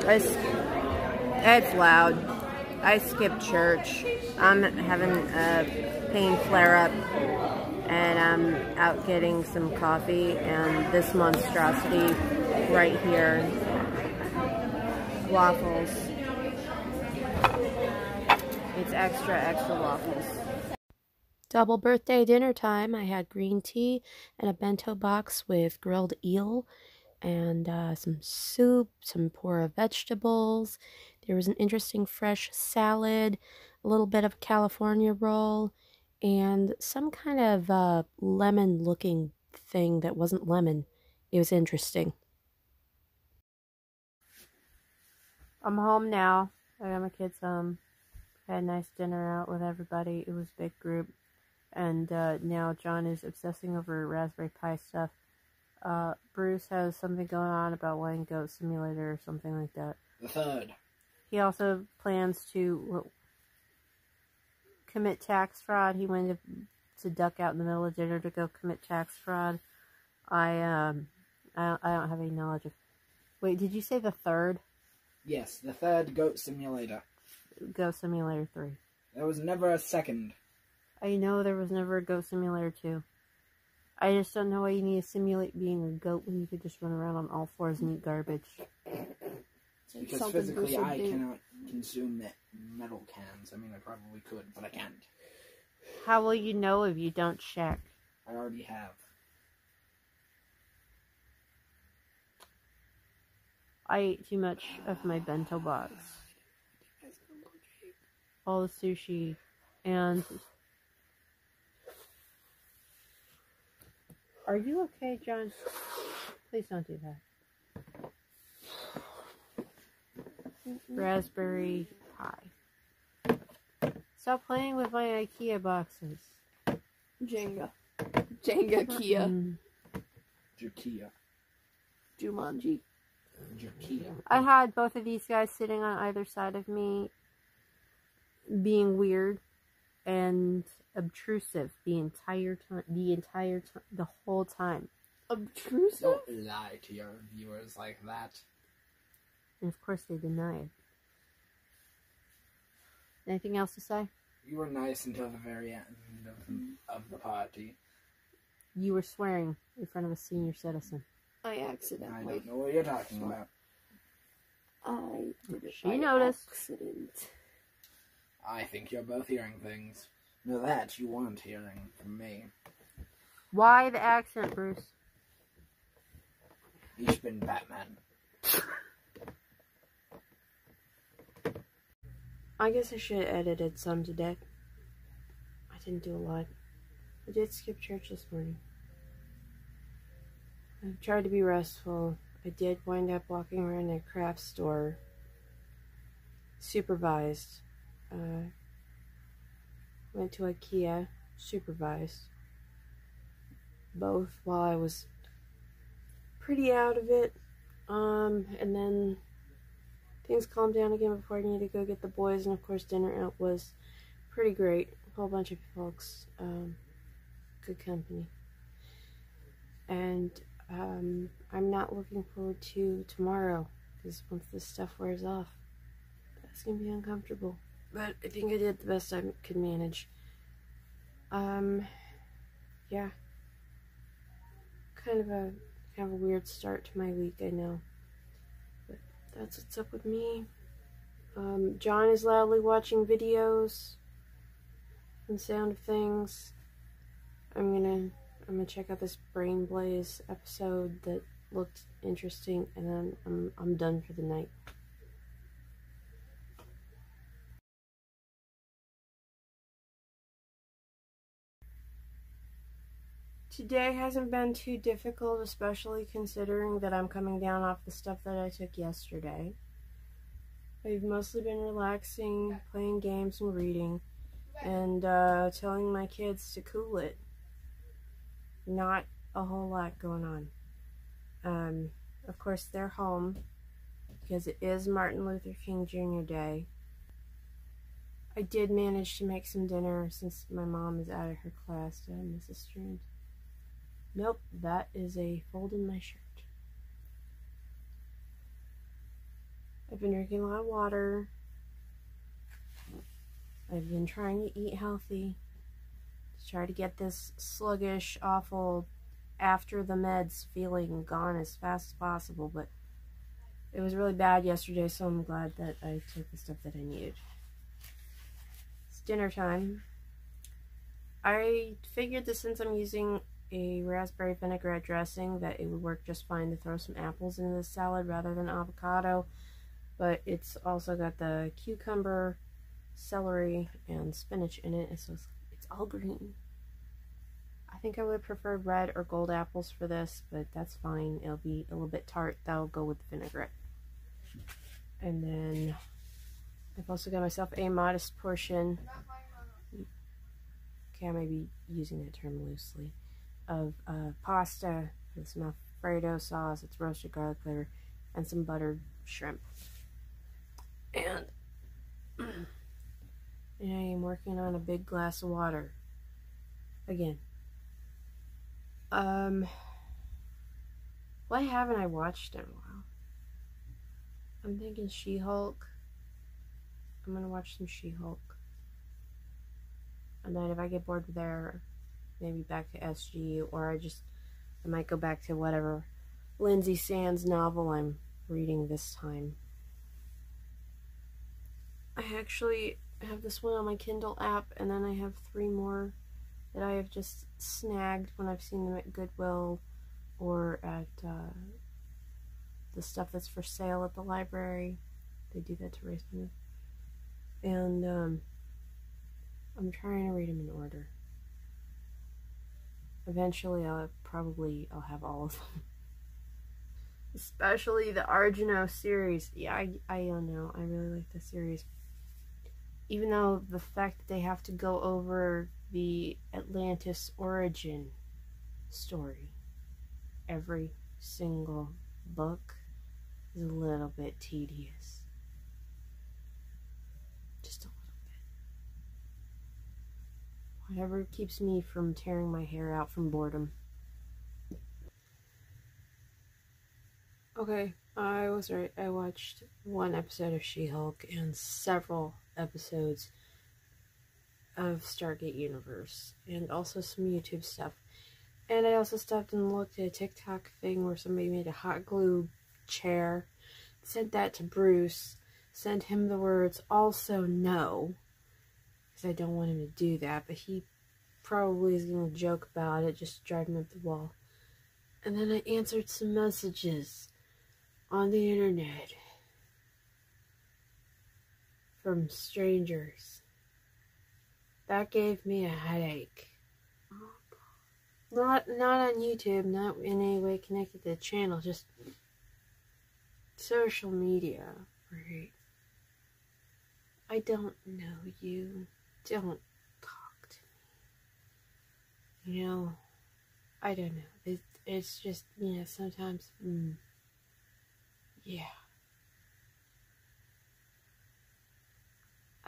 It's loud. I skipped church. I'm having a pain flare-up, and I'm out getting some coffee, and this monstrosity right here, waffles. It's extra waffles. Double birthday dinner time. I had green tea and a bento box with grilled eel and some soup, some pura vegetables. There was an interesting fresh salad, a little bit of California roll, and some kind of lemon-looking thing that wasn't lemon. It was interesting. I'm home now. I got my kids home. Had a nice dinner out with everybody. It was a big group. And now John is obsessing over Raspberry Pi stuff. Bruce has something going on about wanting Goat Simulator or something like that. The third. He also plans to commit tax fraud. He went to duck out in the middle of dinner to go commit tax fraud. I don't have any knowledge of... Wait, did you say the third? Yes, the third Goat Simulator. Goat Simulator 3. There was never a second. I know there was never a Goat Simulator 2. I just don't know why you need to simulate being a goat when you could just run around on all fours and eat garbage. Because physically I cannot consume metal cans. I mean, I probably could, but I can't. How will you know if you don't check? I already have. I ate too much of my bento box. All the sushi and... Are you okay, John? Please don't do that. Raspberry Pi. Stop playing with my IKEA boxes. Jenga. Kia. Jerkia. Jumanji. Jerkia. I had both of these guys sitting on either side of me being weird and obtrusive the whole time. Obtrusive? Don't lie to your viewers like that. And of course they deny it. Anything else to say? You were nice until the very end of the party. You were swearing in front of a senior citizen. I I accidentally. don't know what you're talking about. I did it She by noticed. accident. I think you're both hearing things. No, that you weren't hearing from me. Why the accent, Bruce? Ich bin Batman. I guess I should have edited some today. I didn't do a lot. I did skip church this morning. I tried to be restful. I did wind up walking around a craft store. Supervised. Went to IKEA. Supervised. Both while I was pretty out of it. And then things calmed down again before I needed to go get the boys. And of course dinner out was pretty great. A whole bunch of folks. Good company. And I'm not looking forward to tomorrow, because once this stuff wears off, that's gonna be uncomfortable. But I think I did the best I could manage. Yeah. Kind of a weird start to my week, I know. But that's what's up with me. John is loudly watching videos and Sound of Things. I'm gonna check out this Brain Blaze episode that looked interesting, and then I'm done for the night. Today hasn't been too difficult, especially considering that I'm coming down off the stuff that I took yesterday. I've mostly been relaxing, playing games and reading, and telling my kids to cool it. Not a whole lot going on. Of course, they're home because it is Martin Luther King Jr. Day. I did manage to make some dinner since my mom is out of her class. Did I miss a strand? Nope, that is a fold in my shirt. I I've been drinking a lot of water. I've been trying to eat healthy to try to get this sluggish, awful, after the meds feeling gone as fast as possible, but it was really bad yesterday, so I'm glad that I took the stuff that I needed. It's dinner time. I figured that since I'm using a raspberry vinaigrette dressing that it would work just fine to throw some apples into the salad rather than avocado, but it's also got the cucumber, celery, and spinach in it, so it's all green. I think I would prefer red or gold apples for this, but that's fine. It'll be a little bit tart. That'll go with the vinaigrette. And then I've also got myself a modest portion, okay, I may be using that term loosely, of pasta with some Alfredo sauce, it's roasted garlic flavor, and some buttered shrimp. And I am working on a big glass of water. Again. Why haven't I watched in a while? I'm thinking She-Hulk. I'm gonna watch some She-Hulk. And then if I get bored there, maybe back to SG, or I might go back to whatever Lindsay Sands novel I'm reading this time. I actually have this one on my Kindle app, and then I have 3 more that I have just snagged when I've seen them at Goodwill or at the stuff that's for sale at the library. They do that to raise money. And I'm trying to read them in order. Eventually I'll have all of them. Especially the Argano series. Yeah, I don't know. I really like the series. Even though the fact that they have to go over the Atlantis origin story every single book is a little bit tedious. Just a little bit. Whatever keeps me from tearing my hair out from boredom. Okay, I was right. I watched 1 episode of She-Hulk and several episodes of Stargate Universe, and also some YouTube stuff. And I also stopped and looked at a TikTok thing where somebody made a hot glue chair, sent that to Bruce, sent him the words also no, because I don't want him to do that, but he probably is going to joke about it, just drive me up the wall. And then I answered some messages on the internet from strangers. That gave me a headache. Not on YouTube, not in any way connected to the channel, just social media, right? I don't know you. Don't talk to me. You know, I don't know. It's just, you know, sometimes, yeah.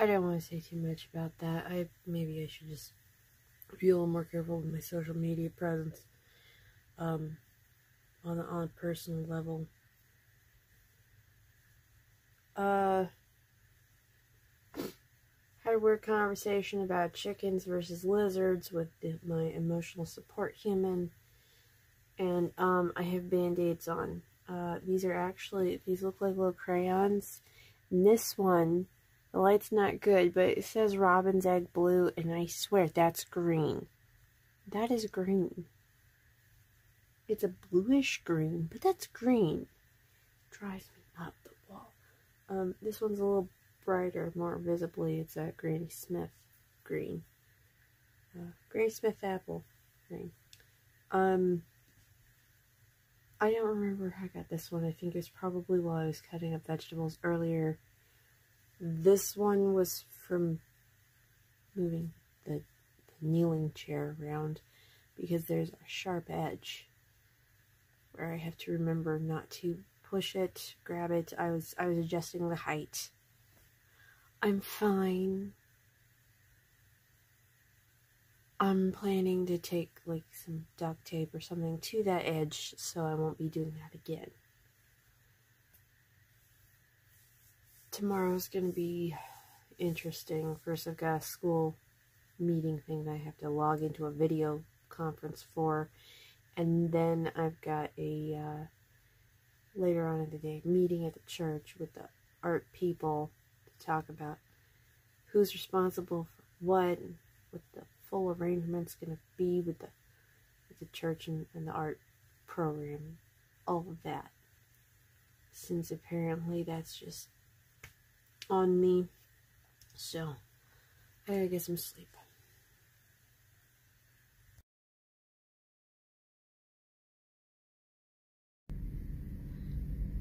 I don't want to say too much about that. Maybe I should just be a little more careful with my social media presence, on a personal level. Had a weird conversation about chickens versus lizards with my emotional support human, and I have band-aids on. These look like little crayons. And this one, the light's not good, but it says Robin's Egg Blue, and I swear that's green. That is green. It's a bluish green, but that's green. It drives me up the wall. This one's a little brighter, more visibly. It's a Granny Smith green. Granny Smith apple green. I don't remember how I got this one. I think it was probably while I was cutting up vegetables earlier. This one was from moving the kneeling chair around because there's a sharp edge where I have to remember not to push it, grab it. I was adjusting the height. I'm fine. I'm planning to take like some duct tape or something to that edge so I won't be doing that again. tomorrow's gonna be interesting. First, I've got a school meeting thing that I have to log into a video conference for, and then I've got a later on in the day meeting at the church with the art people to talk about who's responsible for what the full arrangement's gonna be with the church and the art program, all of that, since apparently that's just on me. So I gotta get some sleep.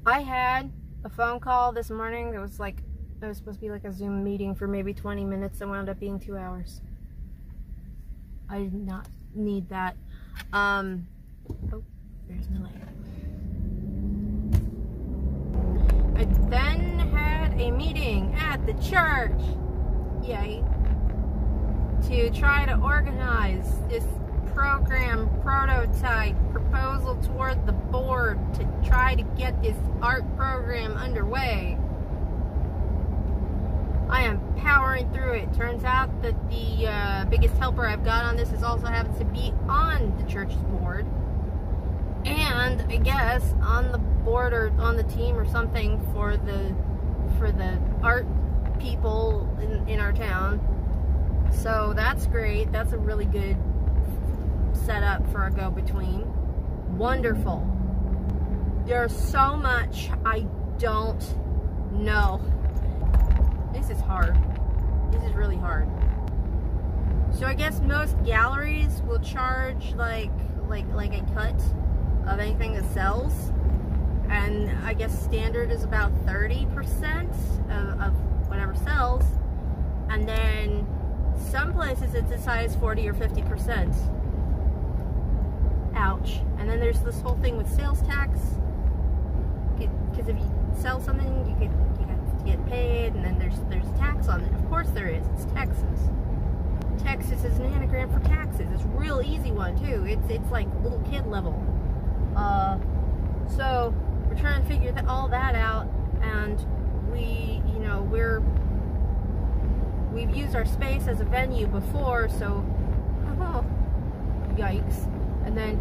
I had a phone call this morning that was supposed to be like a Zoom meeting for maybe 20 minutes and wound up being 2 hours. I did not need that. Oh, there's my light. I then had a meeting at the church, yay, to try to organize this program prototype proposal toward the board to try to get this art program underway. I am powering through it. Turns out that the biggest helper I've got on this is also happens to be on the church's board, and I guess on the board or on the team or something for the art people in our town. So that's great. That's a really good setup for a go-between. Wonderful. There's so much I don't know. This is hard. This is really hard. So I guess most galleries will charge like a cut of anything that sells, and I guess standard is about 30% of whatever sells, and then some places it's as high as 40 or 50%. Ouch. And then there's this whole thing with sales tax, because if you sell something you have to get paid, and then there's tax on it. Of course there is. It's Texas. Texas is an anagram for taxes. It's a real easy one too. It's like little kid level. So we're trying to figure all that out, and we've used our space as a venue before, so yikes. And then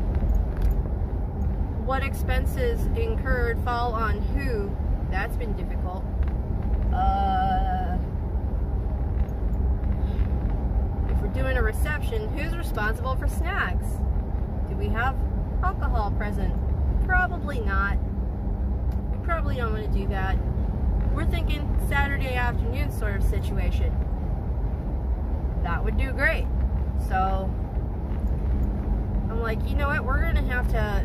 what expenses incurred fall on who? That's been difficult. If we're doing a reception, who's responsible for snacks? Do we have alcohol present? Probably not. We probably don't want to do that. We're thinking Saturday afternoon sort of situation. That would do great. So I'm like, you know what, we're gonna have to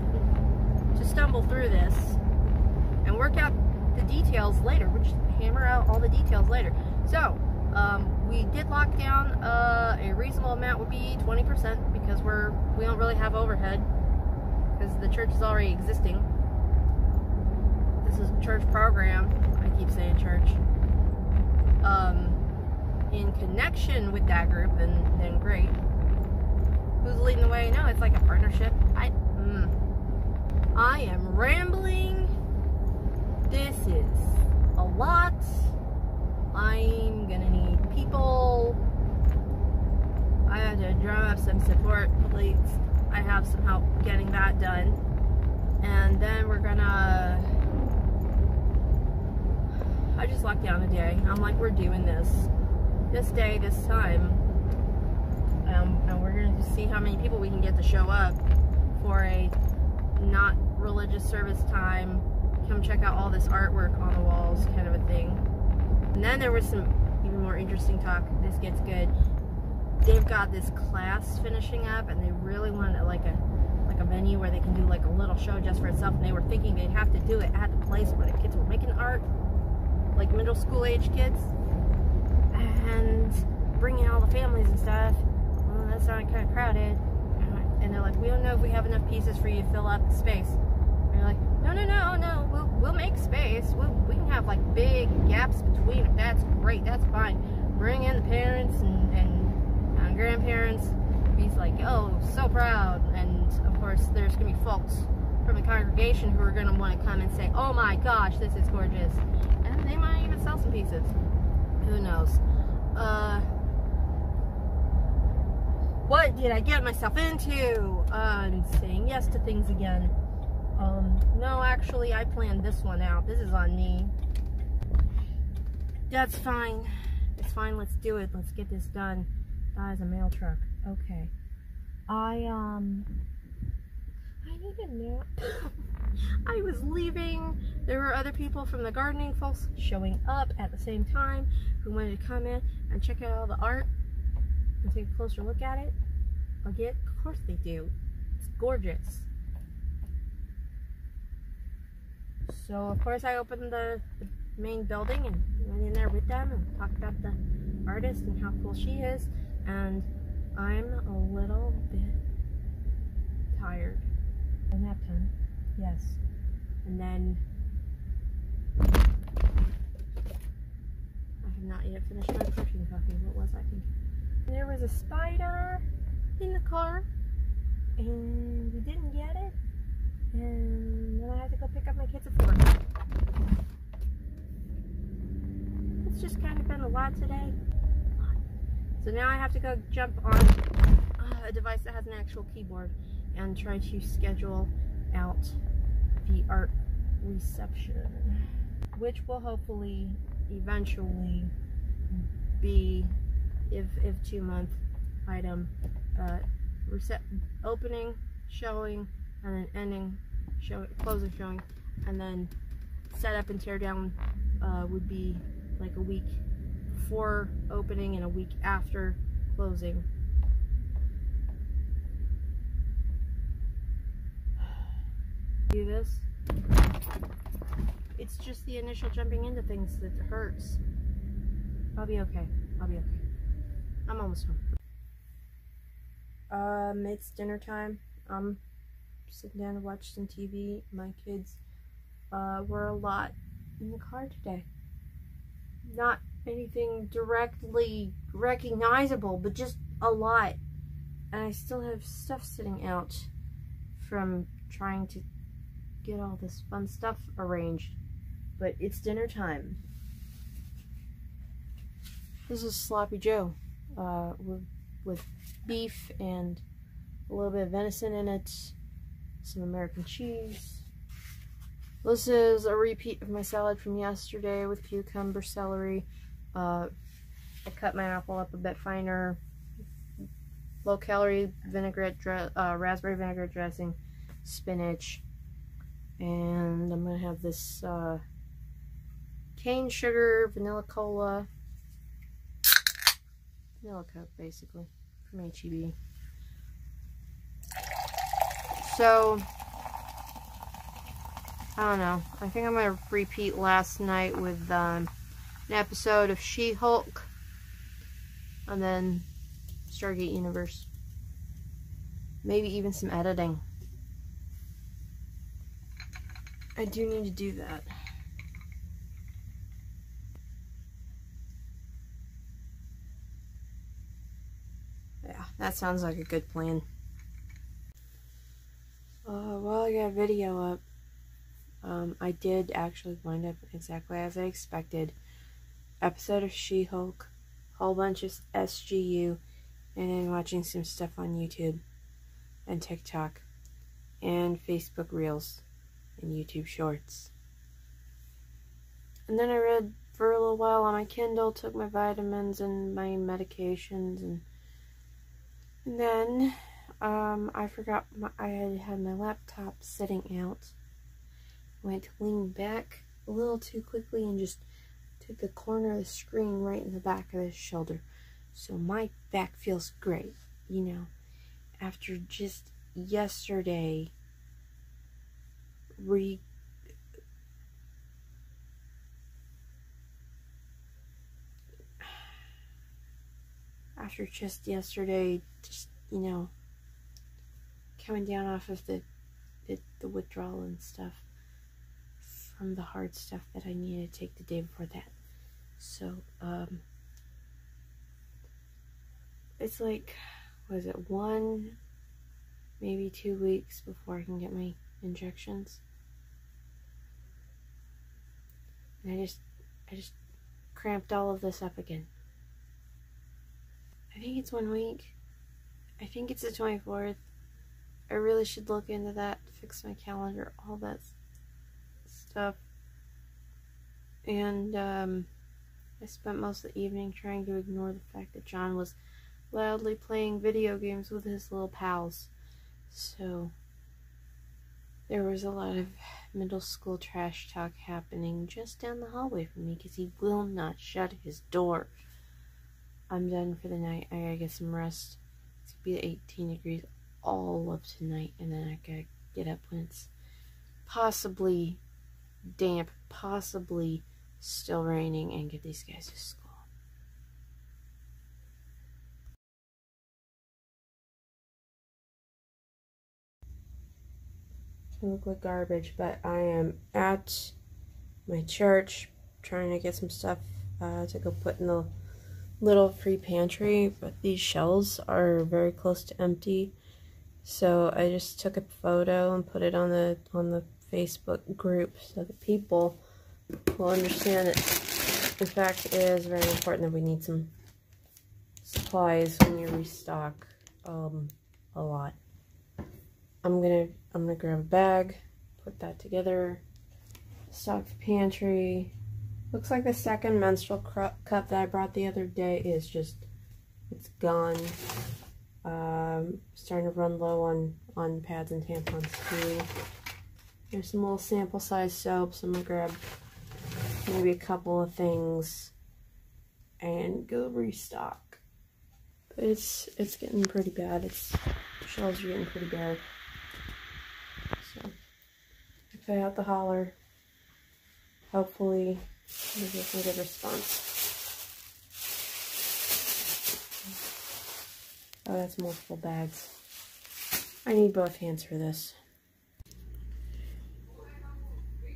stumble through this and work out the details later. We'll just hammer out all the details later. So we did lock down a reasonable amount would be 20%, because we don't really have overhead, because the church is already existing. This is a church program. I keep saying church. In connection with that group, then great. Who's leading the way? No, it's like a partnership. I am rambling. This is a lot. I'm gonna need people. I have to drum up some support. Please, I have some help getting that done. And then we're gonna... I just locked down a day. I'm like, we're doing this day, this time. And we're gonna just see how many people we can get to show up for a not religious service time. Come check out all this artwork on the walls, kind of a thing. And then there was some even more interesting talk. This gets good. They've got this class finishing up, and they really want like a venue where they can do like a little show just for itself. And they were thinking they'd have to do it at the place where the kids were making art, like middle school age kids, and bringing all the families and stuff. Well, that sounded kind of crowded. And they're like, we don't know if we have enough pieces for you to fill out the space. And you're like, no, we'll make space. We can have like big gaps between it. That's great. That's fine. Bring in the parents and grandparents. He's like, oh, so proud. And of course, there's gonna be folks from the congregation who are gonna want to come and say, oh my gosh, this is gorgeous. And they might even sell some pieces. Who knows? What did I get myself into? Saying yes to things again. No, actually, I planned this one out. This is on me. That's fine. It's fine. Let's do it. Let's get this done. That is a mail truck. Okay. I need a nap. I was leaving. There were other people from the gardening folks showing up at the same time who wanted to come in and check out all the art and take a closer look at it. Of course they do. It's gorgeous. So of course I opened the main building and went in there with them and talked about the artist and how cool she is. And I'm a little bit tired. Nap time. Yes. And then I have not yet finished my protein coffee. What was I thinking? There was a spider in the car and we didn't get it. And then I had to go pick up my kids at 4. It's just kind of been a lot today. So now I have to go jump on a device that has an actual keyboard and try to schedule out the art reception, which will hopefully eventually be, if 2-month item, opening, showing, and then ending, closing, showing, and then set up and tear down would be like a week before opening and a week after closing. Do this. It's just the initial jumping into things that hurts. I'll be okay. I'll be okay. I'm almost home. It's dinner time. I'm sitting down to watch some TV. My kids were a lot in the car today. Not anything directly recognizable, but just a lot. And I still have stuff sitting out from trying to get all this fun stuff arranged. But it's dinner time. This is Sloppy Joe with beef and a little bit of venison in it, some American cheese. This is a repeat of my salad from yesterday with cucumber, celery. I cut my apple up a bit finer. Low calorie vinaigrette, raspberry vinaigrette dressing, spinach, and I'm gonna have this cane sugar, vanilla cola, vanilla Coke basically from H-E-B. So I don't know. I think I'm gonna repeat last night with an episode of She-Hulk, and then Stargate Universe. Maybe even some editing. I do need to do that. Yeah, that sounds like a good plan. Well, I got a video up. I did actually wind up exactly as I expected. Episode of She-Hulk, whole bunch of SGU, and then watching some stuff on YouTube and TikTok and Facebook Reels and YouTube Shorts. And then I read for a little while on my Kindle, took my vitamins and my medications, and then I forgot I had my laptop sitting out. Went to lean back a little too quickly and just took the corner of the screen right in the back of the shoulder. So my back feels great, you know, after just yesterday just, you know, coming down off of the withdrawal and stuff from the hard stuff that I needed to take the day before that. So, it's like, what is it, 1, maybe 2 weeks before I can get my injections. And I just cramped all of this up again. I think it's 1 week. I think it's the 24th. I really should look into that, fix my calendar, all that stuff. And I spent most of the evening trying to ignore the fact that John was loudly playing video games with his little pals. So there was a lot of middle school trash talk happening just down the hallway from me because he will not shut his door. I'm done for the night. I gotta get some rest. It's gonna be 18 degrees all of tonight, and then I gotta get up when it's possibly damp, possibly still raining, and get these guys to school. I look like garbage, but I am at my church trying to get some stuff to go put in the little free pantry, but these shelves are very close to empty. So I just took a photo and put it on the Facebook group so that people will understand that, in fact, it is very important that we need some supplies when you restock a lot. I'm gonna grab a bag, put that together, stock the pantry. Looks like the second menstrual cup that I brought the other day is just, it's gone. Starting to run low on pads and tampons too. There's some little sample size soaps. I'm gonna grab maybe a couple of things and go restock. But it's getting pretty bad. The shelves are getting pretty bare. So if I have to holler, hopefully we'll get some good response. Oh, that's multiple bags. I need both hands for this.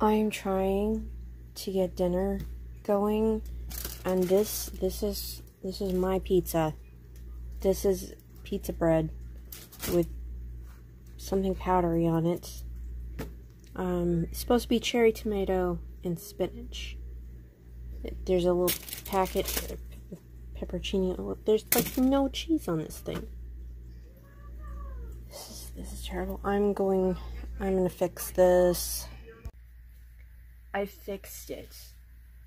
I am trying to get dinner going, and this is my pizza. This is pizza bread with something powdery on it. It's supposed to be cherry tomato and spinach. There's a little packet of pepperoncini. There's like no cheese on this thing. This is terrible. I'm gonna fix this. I fixed it.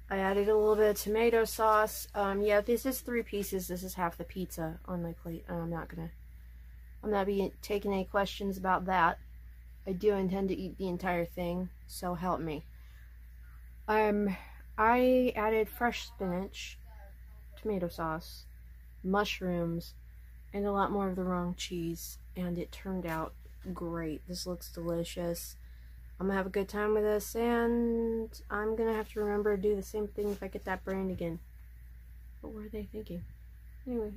I added a little bit of tomato sauce. Yeah, this is 3 pieces. This is half the pizza on my plate. I'm not taking any questions about that. I do intend to eat the entire thing, so help me. I added fresh spinach, tomato sauce, mushrooms, and a lot more of the wrong cheese, and it turned out great. This looks delicious. I'm gonna have a good time with this, and I'm gonna have to remember to do the same thing if I get that brand again. What were they thinking? Anyway,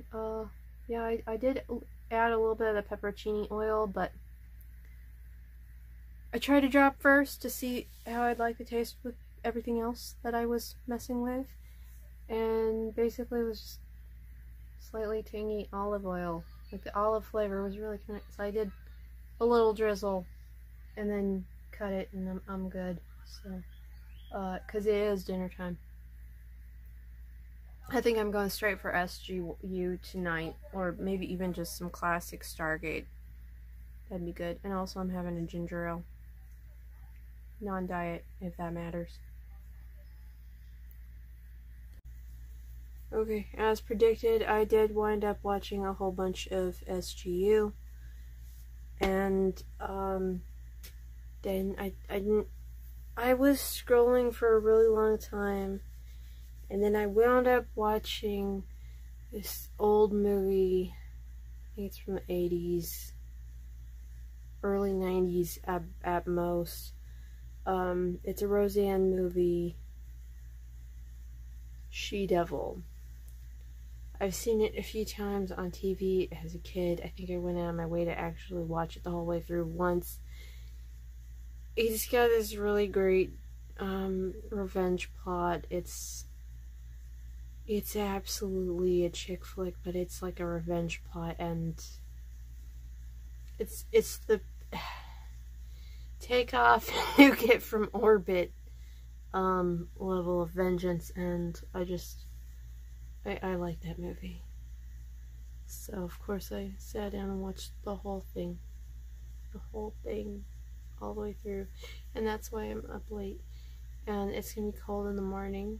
yeah, I did add a little bit of the pepperoncini oil, but I tried to drop first to see how I'd like the taste with everything else that I was messing with, and basically it was just slightly tangy olive oil. Like the olive flavor was really kind of, so I did a little drizzle and then cut it, and I'm good. So, cause it is dinner time. I think I'm going straight for SGU tonight, or maybe even just some classic Stargate. That'd be good. And also I'm having a ginger ale. Non-diet, if that matters. Okay, as predicted, I did wind up watching a whole bunch of SGU. And, then I was scrolling for a really long time, and then I wound up watching this old movie. I think it's from the 80s, early 90s at most. It's a Roseanne movie, She-Devil. I've seen it a few times on TV as a kid. I think I went out of my way to actually watch it the whole way through once. It's got this really great revenge plot. It's absolutely a chick flick, but it's like a revenge plot, and it's the take off nuke it from orbit level of vengeance, and I like that movie. So of course I sat down and watched the whole thing, all the way through, and that's why I'm up late. And it's gonna be cold in the morning.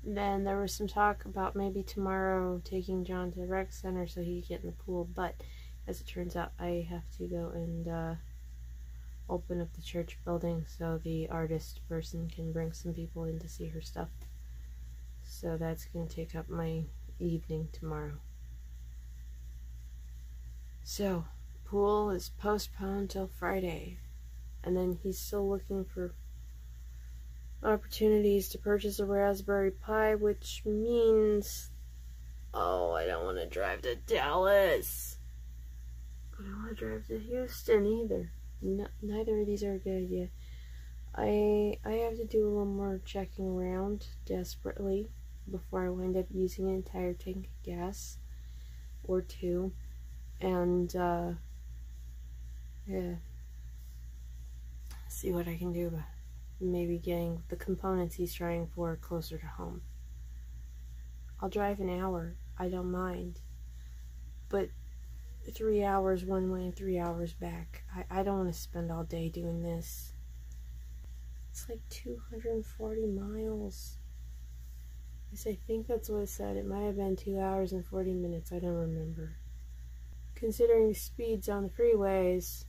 Then there was some talk about maybe tomorrow taking John to the rec center so he could get in the pool, but as it turns out, I have to go and open up the church building so the artist person can bring some people in to see her stuff. So that's going to take up my evening tomorrow. So, pool is postponed till Friday. And then he's still looking for opportunities to purchase a Raspberry Pi, which means, oh, I don't want to drive to Dallas. I don't want to drive to Houston either. Neither of these are a good idea. I have to do a little more checking around desperately before I wind up using an entire tank of gas or two. And yeah, see what I can do about maybe getting the components he's trying for closer to home. I'll drive an hour, I don't mind, but 3 hours one way and 3 hours back, I don't want to spend all day doing this. It's like 240 miles. I think that's what it said. It might have been 2 hours and 40 minutes, I don't remember. Considering the speeds on the freeways,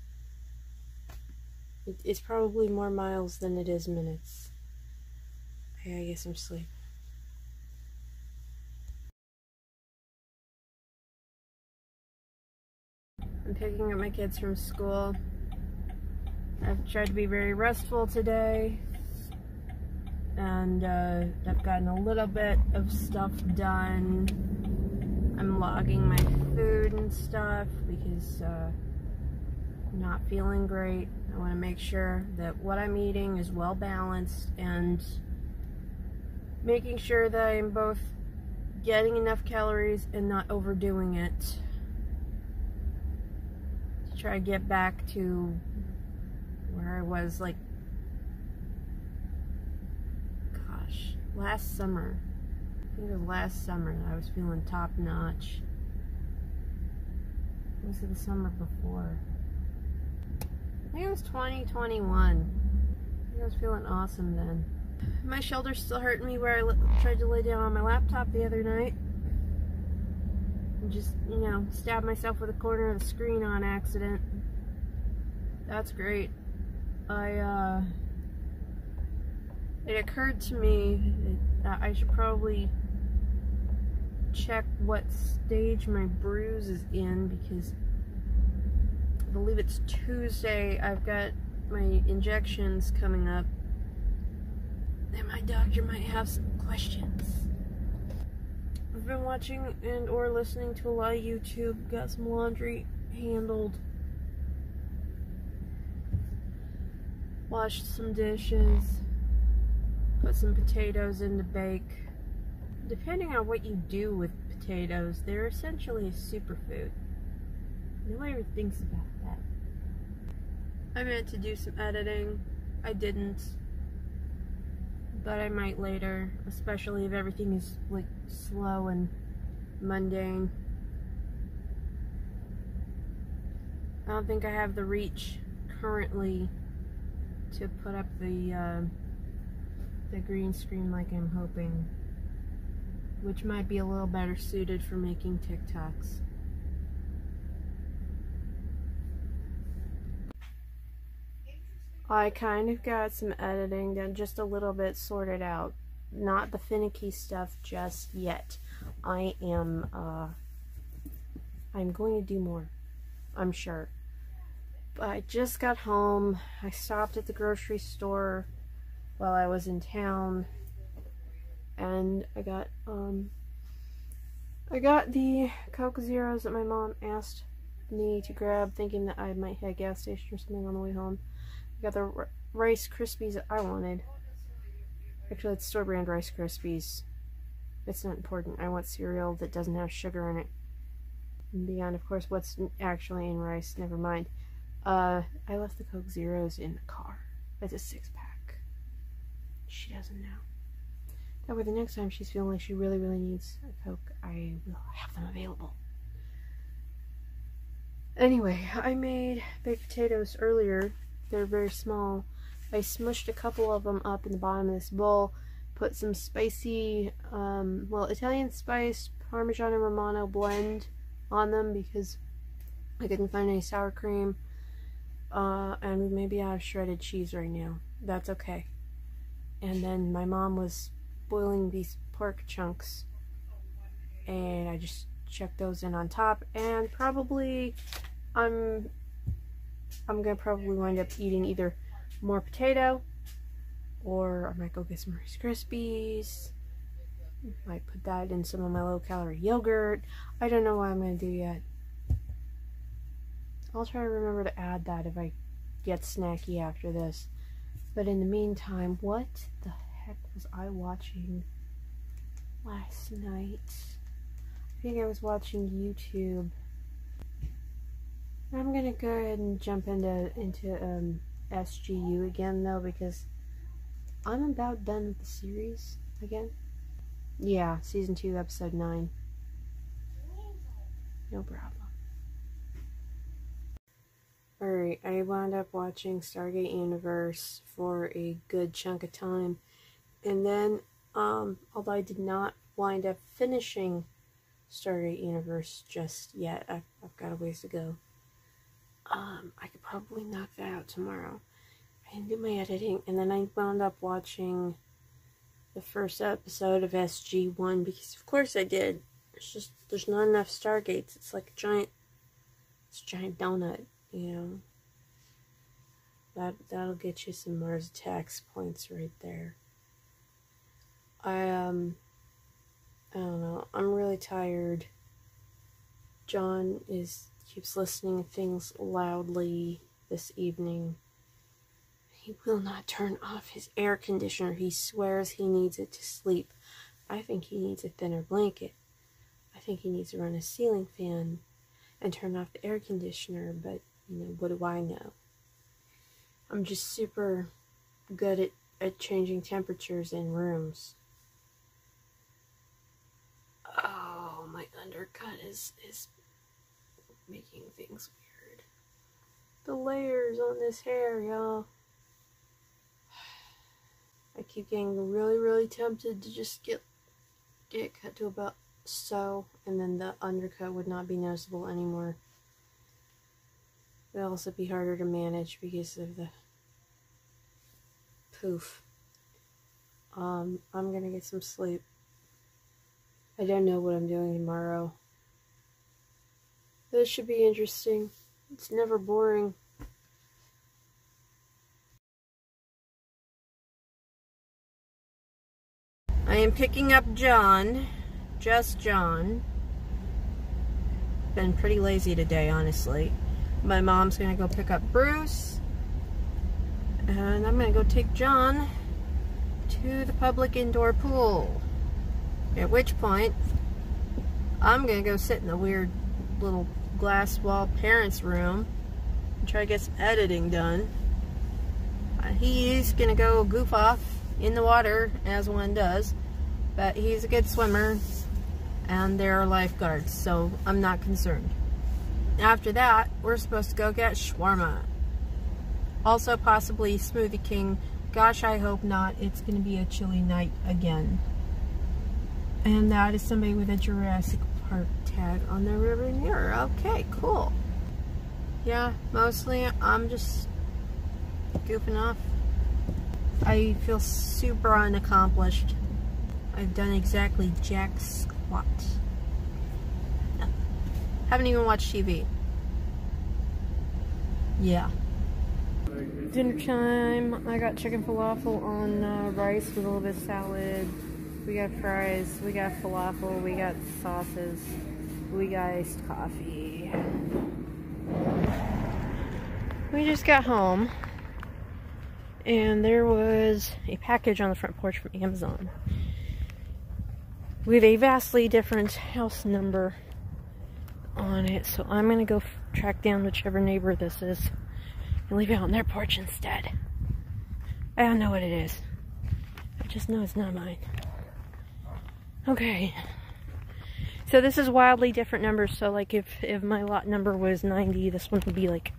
it's probably more miles than it is minutes. I guess I'm asleep. I'm picking up my kids from school. I've tried to be very restful today, and I've gotten a little bit of stuff done. I'm logging my food and stuff because I'm not feeling great. I want to make sure that what I'm eating is well balanced and making sure that I'm both getting enough calories and not overdoing it. To try to get back to where I was, like, gosh, last summer. I think it was last summer that I was feeling top notch. Or was it the summer before? I think it was 2021. I think I was feeling awesome then. My shoulder's still hurting me where I tried to lay down on my laptop the other night. And just, you know, stab myself with a corner of the screen on accident. That's great. It occurred to me that I should probably check what stage my bruise is in, because I believe it's Tuesday. I've got my injections coming up, and my doctor might have some questions. I've been watching and or listening to a lot of YouTube, got some laundry handled, washed some dishes, put some potatoes in to bake. Depending on what you do with potatoes, they're essentially a superfood. Nobody ever thinks about that. I meant to do some editing. I didn't. But I might later, especially if everything is like slow and mundane. I don't think I have the reach currently to put up the green screen like I'm hoping, which might be a little better suited for making TikToks. I kind of got some editing done, just a little bit sorted out. Not the finicky stuff just yet. I'm going to do more, I'm sure. But I just got home. I stopped at the grocery store while I was in town, and I got the Coke Zeros that my mom asked me to grab, thinking that I might hit a gas station or something on the way home. I got the Rice Krispies that I wanted. Actually, it's store brand Rice Krispies. It's not important. I want cereal that doesn't have sugar in it. And beyond, of course, what's actually in rice, never mind. I left the Coke Zeros in the car. It's a 6-pack. she doesn't know. That way the next time she's feeling like she really, really needs a Coke, I will have them available. Anyway, I made baked potatoes earlier. They're very small. I smushed a couple of them up in the bottom of this bowl, put some spicy, Italian spice, Parmesan and Romano blend on them because I couldn't find any sour cream. And maybe I have shredded cheese right now. That's okay. And then my mom was boiling these pork chunks, and I just chucked those in on top, and probably I'm gonna probably wind up eating either more potato, or I might go get some Rice Krispies. Might put that in some of my low-calorie yogurt. I don't know what I'm gonna do yet. I'll try to remember to add that if I get snacky after this. But in the meantime, what the heck was I watching last night? I think I was watching YouTube. I'm gonna go ahead and jump into SGU again though, because I'm about done with the series again. Yeah, season 2, episode 9. No problem. Alright, I wound up watching Stargate Universe for a good chunk of time. And then, although I did not wind up finishing Stargate Universe just yet, I've got a ways to go. I could probably knock that out tomorrow. I didn't do my editing, and then I wound up watching the first episode of SG-1, because of course I did. It's just, there's not enough Stargates. It's like a giant donut, you know. That'll get you some Mars Attacks points right there. I don't know. I'm really tired. John keeps listening to things loudly this evening. He will not turn off his air conditioner. He swears he needs it to sleep. I think he needs a thinner blanket. I think he needs to run a ceiling fan and turn off the air conditioner, but, you know, what do I know? I'm just super good at changing temperatures in rooms. Oh, my undercut is making things weird. The layers on this hair, y'all. I keep getting really, really tempted to just get cut to about so, and then the undercut would not be noticeable anymore. It would also be harder to manage because of the poof. I'm gonna get some sleep. I don't know what I'm doing tomorrow. This should be interesting. It's never boring. I am picking up John. Just John. Been pretty lazy today, honestly. My mom's gonna go pick up Bruce. And I'm gonna go take John to the public indoor pool. At which point, I'm gonna go sit in the weird little glass wall parents' room and try to get some editing done. He's gonna go goof off in the water, as one does, but he's a good swimmer, and there are lifeguards, so I'm not concerned. After that, we're supposed to go get shawarma. Also, possibly Smoothie King. Gosh, I hope not. It's going to be a chilly night again. And that is somebody with a Jurassic Park tag on their rear mirror. Okay, cool. Yeah, mostly I'm just goofing off. I feel super unaccomplished. I've done exactly jack squat. No. Haven't even watched TV. Yeah. Dinner time. I got chicken falafel on rice with a little bit of salad. We got fries. We got falafel. We got sauces. We got iced coffee. We just got home, and there was a package on the front porch from Amazon with a vastly different house number on it, so I'm gonna go track down whichever neighbor this is and leave it on their porch instead. I don't know what it is. Just know it's not mine. Okay. So this is wildly different numbers. So like if my lot number was 90, this one would be like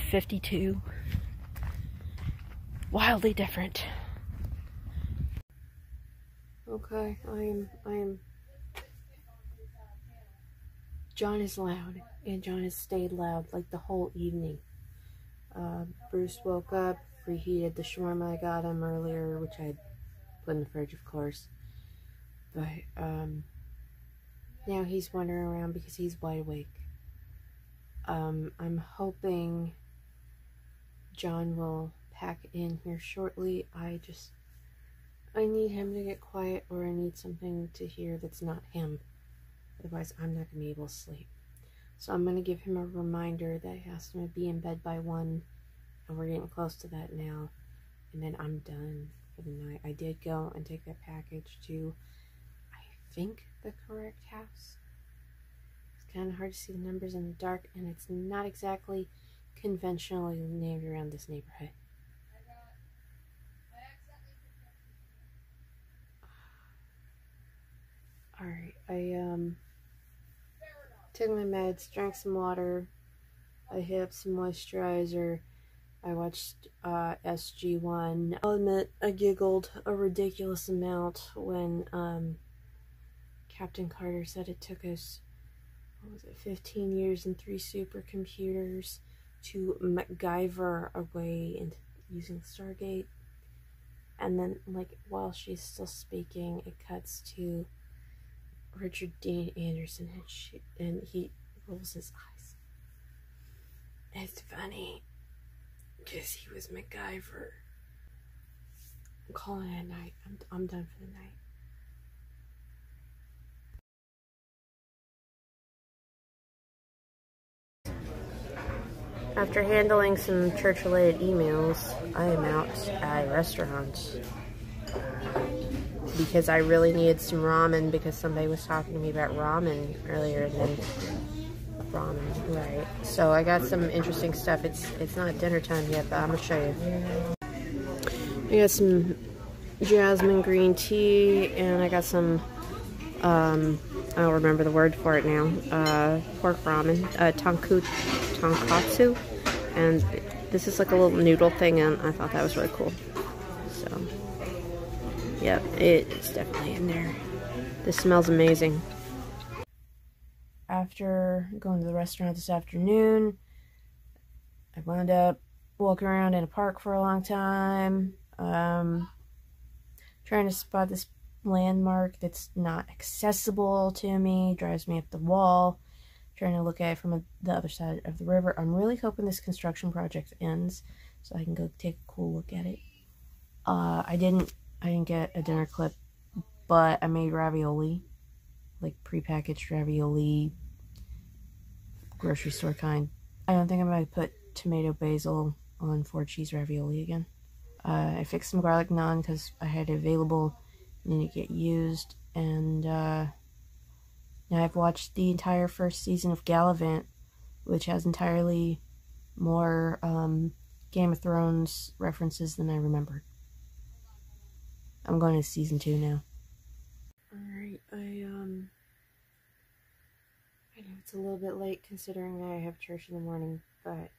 52. Wildly different. Okay, I am. John is loud, and John has stayed loud like the whole evening. Bruce woke up, reheated the shawarma I got him earlier, which I put in the fridge, of course. But now he's wandering around because he's wide awake. I'm hoping John will pack in here shortly. I need him to get quiet, or I need something to hear that's not him. Otherwise, I'm not going to be able to sleep. So I'm going to give him a reminder that he has to be in bed by 1, and we're getting close to that now. And then I'm done for the night. I did go and take that package to, I think, the correct house. It's kind of hard to see the numbers in the dark, and it's not exactly conventionally named around this neighborhood. Alright, I took my meds, drank some water, I hit up some moisturizer, I watched SG1. I'll admit, I giggled a ridiculous amount when Captain Carter said it took us, 15 years and 3 supercomputers to MacGyver a way into using Stargate. And then, like, while she's still speaking, it cuts to Richard Dean Anderson, and he rolls his eyes. It's funny, because he was MacGyver. I'm calling it a night. I'm done for the night. After handling some church-related emails, I am out at a restaurant because I really needed some ramen because somebody was talking to me about ramen earlier, and then ramen, right? So I got some interesting stuff. It's not dinner time yet, but I'm gonna show you. I got some jasmine green tea, and I got some I don't remember the word for it now. Pork ramen, tonkatsu, and this is like a little noodle thing, and I thought that was really cool. So, yep, it's definitely in there. This smells amazing. After going to the restaurant this afternoon, I wound up walking around in a park for a long time, trying to spot this landmark that's not accessible to me, drives me up the wall, trying to look at it from the other side of the river. I'm really hoping this construction project ends so I can go take a cool look at it. I didn't get a dinner clip, but I made ravioli, like prepackaged ravioli, grocery store kind. I don't think I'm going to put tomato basil on 4-cheese ravioli again. I fixed some garlic naan because I had it available and didn't get used, and now I've watched the entire first season of Gallivant, which has entirely more Game of Thrones references than I remembered. I'm going to season 2 now. Alright, I know it's a little bit late considering that I have church in the morning, but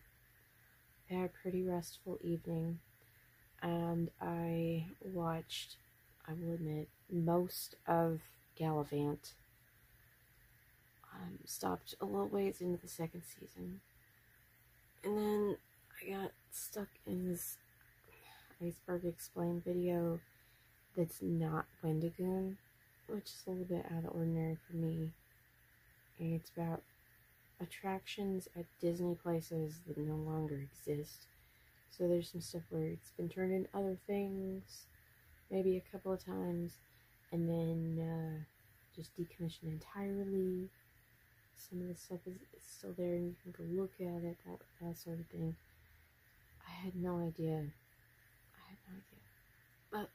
I had a pretty restful evening, and I watched, I will admit, most of Gallivant. Stopped a little ways into the second season, and then I got stuck in this Iceberg Explained video that's not Wendigoon, which is a little bit out of the ordinary for me. And it's about attractions at Disney places that no longer exist. So there's some stuff where it's been turned into other things, maybe a couple of times, and then just decommissioned entirely. Some of the stuff is still there and you can go look at it, that sort of thing. I had no idea. But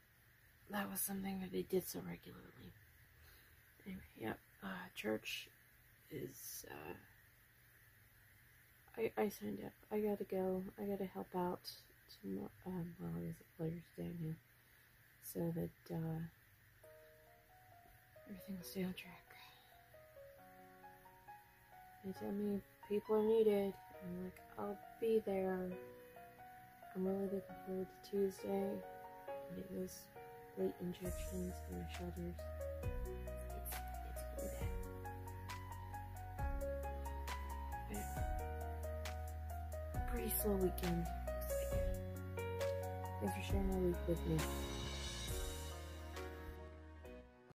that was something that they did so regularly. Anyway, yep, church is, I signed up. I gotta go. I gotta help out tomorrow. Well, it is Players Day now. so that everything will stay on track. They tell me people are needed. I'm like, I'll be there. I'm really looking forward to Tuesday. And it was late injections in my shoulders. It's really bad. But pretty slow weekend. Thanks for sharing my week with me.